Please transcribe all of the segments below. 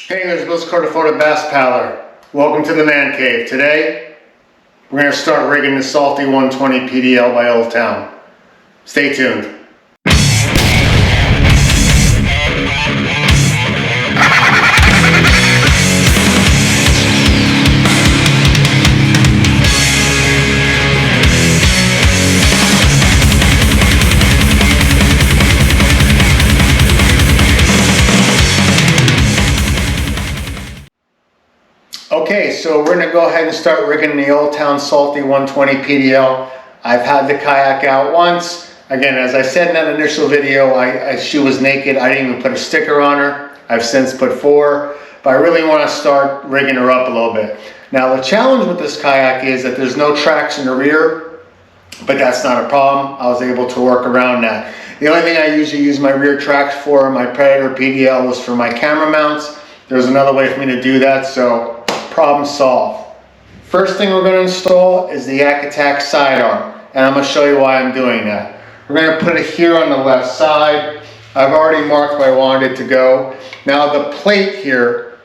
Hey, there's Bill's Carter Bass Paddler. Welcome to the Man Cave. Today, we're going to start rigging the Salty 120 PDL by Old Town. Stay tuned. Okay, so we're going to go ahead and start rigging the Old Town Salty 120 PDL. I've had the kayak out once. Again, as I said in that initial video, she was naked. I didn't even put a sticker on her. I've since put 4, but I really want to start rigging her up a little bit. Now, the challenge with this kayak is that there's no tracks in the rear, but that's not a problem. I was able to work around that. The only thing I usually use my rear tracks for, my Predator PDL, was for my camera mounts. There's another way for me to do that, so problem solved. First thing we're going to install is the YakAttack SideArm, and I'm going to show you why I'm doing that. We're going to put it here on the left side. I've already marked where I wanted it to go. Now the plate here,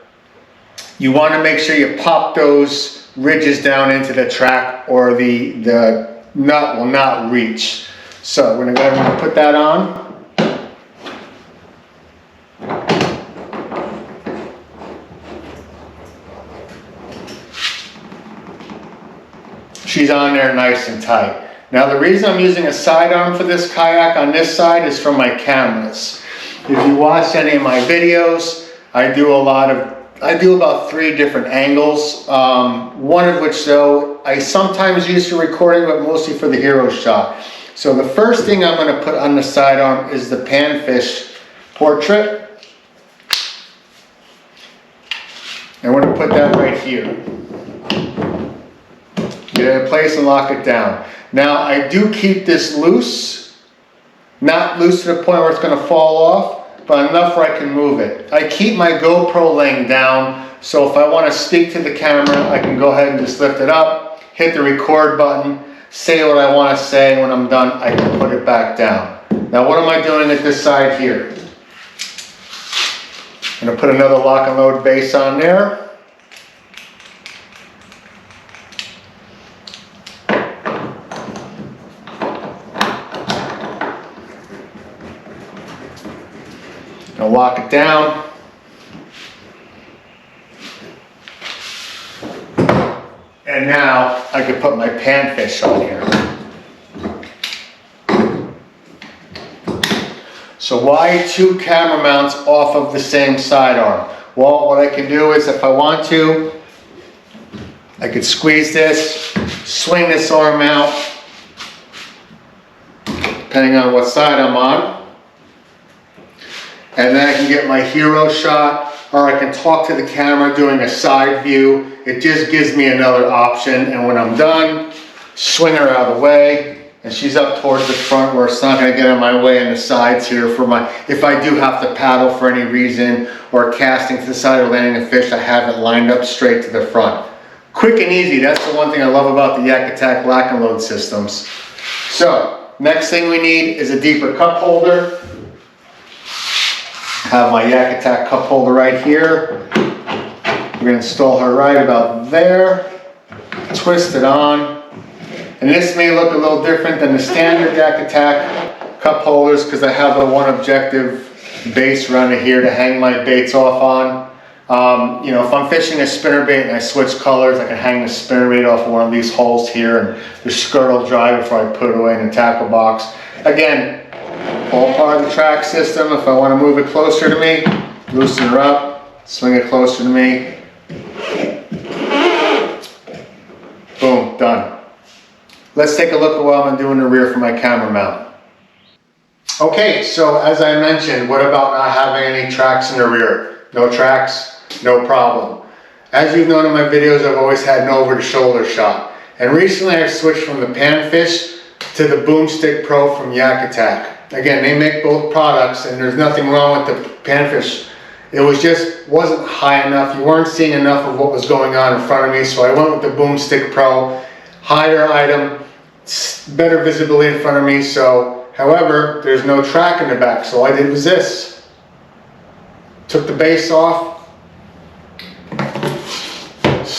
you want to make sure you pop those ridges down into the track or the nut will not reach. So we're going to go ahead and put that on. She's on there nice and tight. Now the reason I'm using a sidearm for this kayak on this side is for my cameras. If you watch any of my videos, I do about 3 different angles. One of which though, I sometimes use for recording, but mostly for the hero shot. So the first thing I'm going to put on the sidearm is the PanFish portrait. And we're going to put that right here. Get it in place and lock it down. Now I do keep this loose, not loose to the point where it's going to fall off, but enough where I can move it. I keep my GoPro laying down, so if I want to speak to the camera, I can go ahead and just lift it up, hit the record button, say what I want to say, and when I'm done, I can put it back down. Now what am I doing at this side here? I'm going to put another lock and load base on there. I'll lock it down. And now I can put my PanFish on here. So why 2 camera mounts off of the same sidearm? Well, what I can do is if I want to, I could squeeze this, swing this arm out, depending on what side I'm on. And then I can get my hero shot, or I can talk to the camera doing a side view. It just gives me another option, and when I'm done, swing her out of the way, and she's up towards the front where it's not going to get in my way in the sides here for if I do have to paddle for any reason, or casting to the side or landing a fish, I have it lined up straight to the front. Quick and easy, that's the one thing I love about the YakAttack lock and load systems. So, next thing we need is a deeper cup holder. Have my YakAttack cup holder right here. We're going to install her right about there. Twist it on. And this may look a little different than the standard YakAttack cup holders because I have a 1 objective base around here to hang my baits off on. You know, if I'm fishing a spinnerbait and I switch colors, I can hang the spinnerbait off of one of these holes here, and the skirt will dry before I put it away in the tackle box. Again, all part of the track system. If I want to move it closer to me, loosen her up, swing it closer to me. Boom, done. Let's take a look at what I'm doing in the rear for my camera mount. Okay, so as I mentioned, what about not having any tracks in the rear? No tracks, no problem. As you've known in my videos, I've always had an over-the-shoulder shot. And recently I switched from the PanFish to the BoomStick Pro from YakAttack. Again, they make both products, and there's nothing wrong with the PanFish. It wasn't high enough. You weren't seeing enough of what was going on in front of me, so I went with the BoomStick Pro. Higher item, better visibility in front of me. So, however, there's no track in the back. So all I did was this. Took the base off,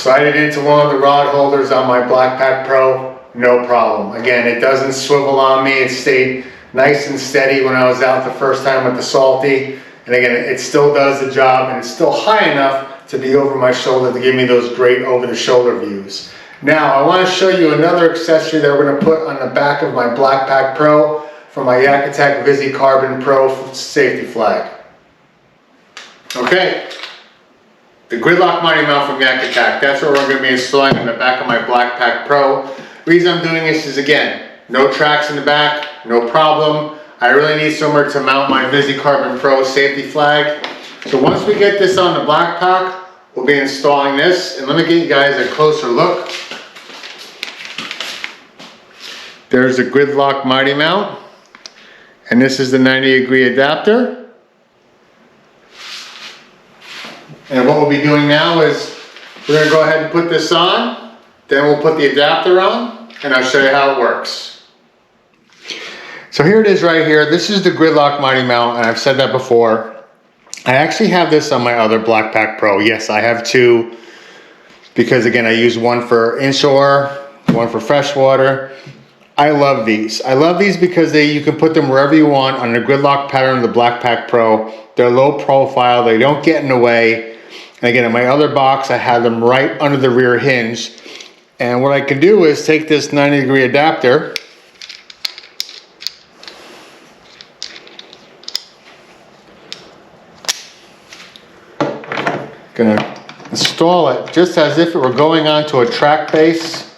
Slide it into one of the rod holders on my BlackPak Pro, no problem. Again, it doesn't swivel on me. It stayed nice and steady when I was out the first time with the Salty. And again, it still does the job, and it's still high enough to be over my shoulder to give me those great over-the-shoulder views. Now, I want to show you another accessory that we're going to put on the back of my BlackPak Pro for my YakAttack VISICarbon Pro safety flag. Okay, the GridLoc MightyMount from YakAttack. That's what we're going to be installing on the back of my BlackPak Pro. The reason I'm doing this is, again, no tracks in the back, no problem. I really need somewhere to mount my VISICarbon Pro safety flag. So once we get this on the BlackPak, we'll be installing this. And let me get you guys a closer look. There's the GridLoc MightyMount. And this is the 90-degree adapter. And what we'll be doing now is we're going to go ahead and put this on. Then we'll put the adapter on. And I'll show you how it works. So here it is right here. This is the GridLoc MightyMount, and I've said that before. I actually have this on my other BlackPak Pro. Yes, I have two, because again, I use one for inshore, one for freshwater. I love these. I love these because you can put them wherever you want on the GridLoc pattern of the BlackPak Pro. They're low profile, they don't get in the way. And again, in my other box, I have them right under the rear hinge. And what I can do is take this 90-degree adapter, gonna install it just as if it were going onto a track base.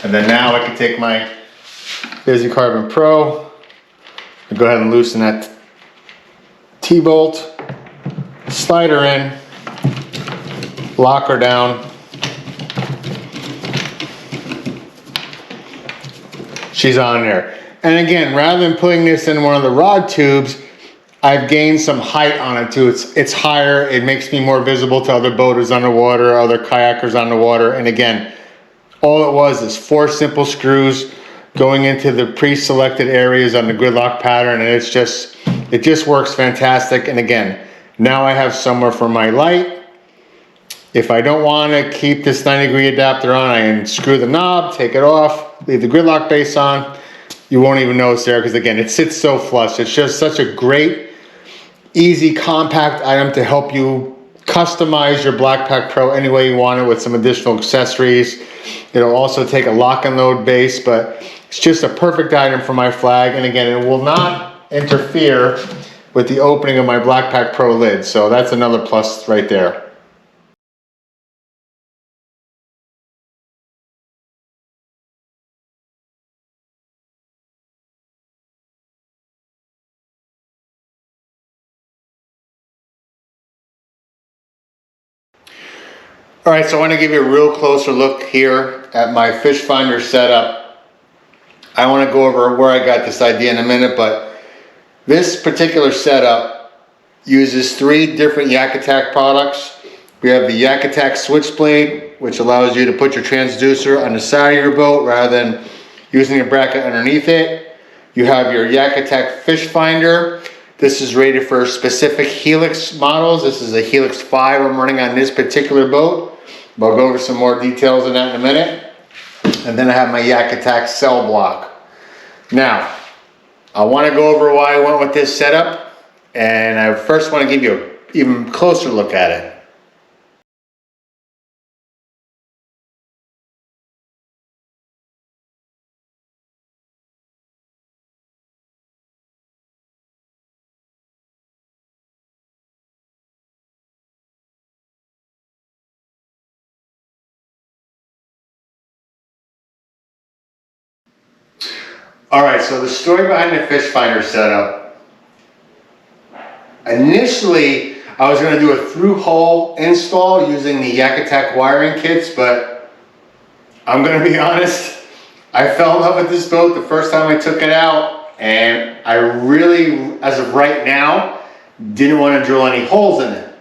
And then now I can take my VISICarbon Pro and go ahead and loosen that T-bolt, slide her in, lock her down. She's on there. And again, rather than putting this in one of the rod tubes, I've gained some height on it too. It's higher, it makes me more visible to other boaters on the water, other kayakers on the water. And again, all it was is 4 simple screws going into the pre-selected areas on the GridLoc pattern, and it just works fantastic. And again, now I have somewhere for my light. If I don't want to keep this 90-degree adapter on, I can screw the knob, take it off, leave the GridLoc base on. You won't even know it's there because again, it sits so flush. It's just such a great, easy, compact item to help you customize your BlackPak Pro any way you want it with some additional accessories. It'll also take a lock and load base, but it's just a perfect item for my flag. And again, it will not interfere with the opening of my BlackPak Pro lid. So that's another plus right there. All right, so I want to give you a real closer look here at my fish finder setup. I want to go over where I got this idea in a minute, but this particular setup uses 3 different YakAttack products. We have the YakAttack SwitchBlade, which allows you to put your transducer on the side of your boat rather than using a bracket underneath it. You have your YakAttack fish finder. This is rated for specific Helix models. This is a Helix 5 I'm running on this particular boat. I'll go over some more details on that in a minute. And then I have my YakAttack CellBlok. Now, I want to go over why I went with this setup. And I first want to give you an even closer look at it. All right, so the story behind the fish finder setup. Initially, I was going to do a through-hole install using the YakAttack wiring kits, but I'm going to be honest, I fell in love with this boat the first time I took it out, and I really, as of right now, didn't want to drill any holes in it.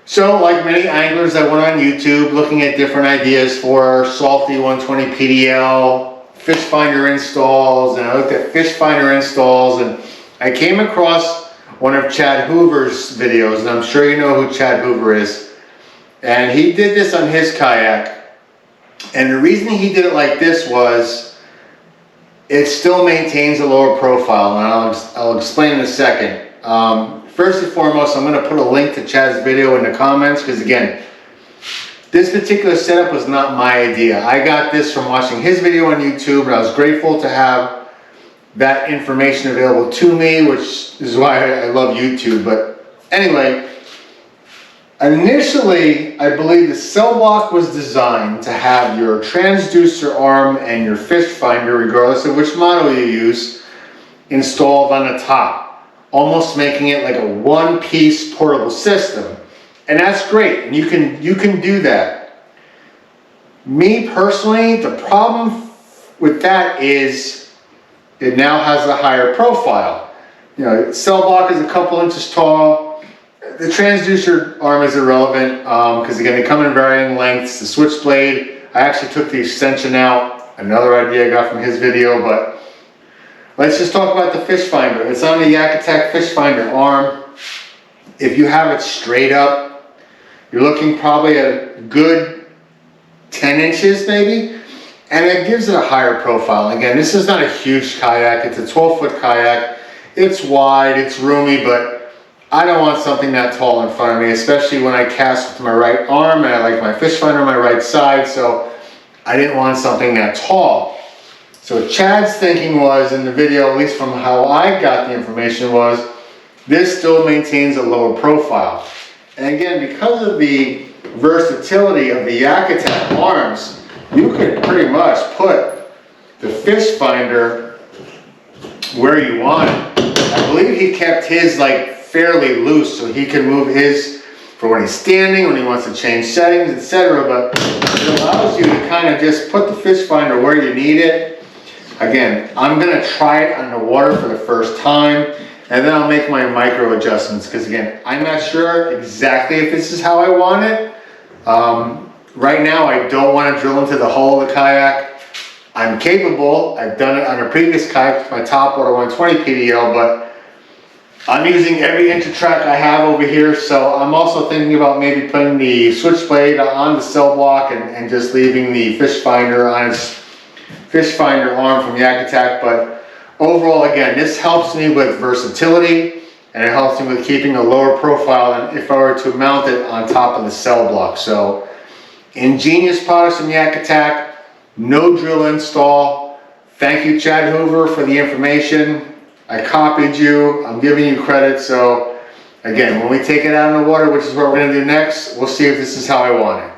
So, like many anglers, I went on YouTube looking at different ideas for Salty 120 PDL, fish finder installs, and I looked at fish finder installs, and I came across one of Chad Hoover's videos, and I'm sure you know who Chad Hoover is. And he did this on his kayak. And the reason he did it like this was it still maintains a lower profile, and I'll explain in a second. First and foremost, I'm going to put a link to Chad's video in the comments, because again, this particular setup was not my idea. I got this from watching his video on YouTube, and I was grateful to have that information available to me, which is why I love YouTube. But anyway, initially, I believe the CellBlok was designed to have your transducer arm and your fish finder, regardless of which model you use, installed on the top, almost making it like a one-piece portable system. And that's great, and you can do that. Me personally, the problem with that is it now has a higher profile. You know, CellBlok is a couple inches tall. The transducer arm is irrelevant because again, they come in varying lengths. The SwitchBlade, I actually took the extension out. Another idea I got from his video, but let's just talk about the fish finder. It's on the YakAttack fish finder arm. If you have it straight up, you're looking probably at a good 10 inches maybe. And it gives it a higher profile. Again, this is not a huge kayak. It's a 12-foot kayak. It's wide, it's roomy, but I don't want something that tall in front of me, especially when I cast with my right arm, and I like my fish finder on my right side, so I didn't want something that tall. So Chad's thinking was, in the video, at least from how I got the information, was this still maintains a lower profile. And again, because of the versatility of the YakAttack arms, you could pretty much put the fish finder where you want it. I believe he kept his like fairly loose so he can move his for when he's standing, when he wants to change settings, etc. But it allows you to kind of just put the fish finder where you need it. Again, I'm going to try it on the water for the first time, and then I'll make my micro adjustments, because again, I'm not sure exactly if this is how I want it. Right now, I don't want to drill into the hull of the kayak. I'm capable. I've done it on a previous kayak, my top water 120 PDL, but I'm using every inch of track I have over here, so I'm also thinking about maybe putting the SwitchBlade on the CellBlok and just leaving the fish finder on its fish finder arm from YakAttack. But overall, again, this helps me with versatility, and it helps me with keeping a lower profile than if I were to mount it on top of the CellBlok. So ingenious products from YakAttack, no drill install. Thank you, Chad Hoover, for the information. I copied you, I'm giving you credit. So again, when we take it out in the water, which is what we're gonna do next, we'll see if this is how I want it.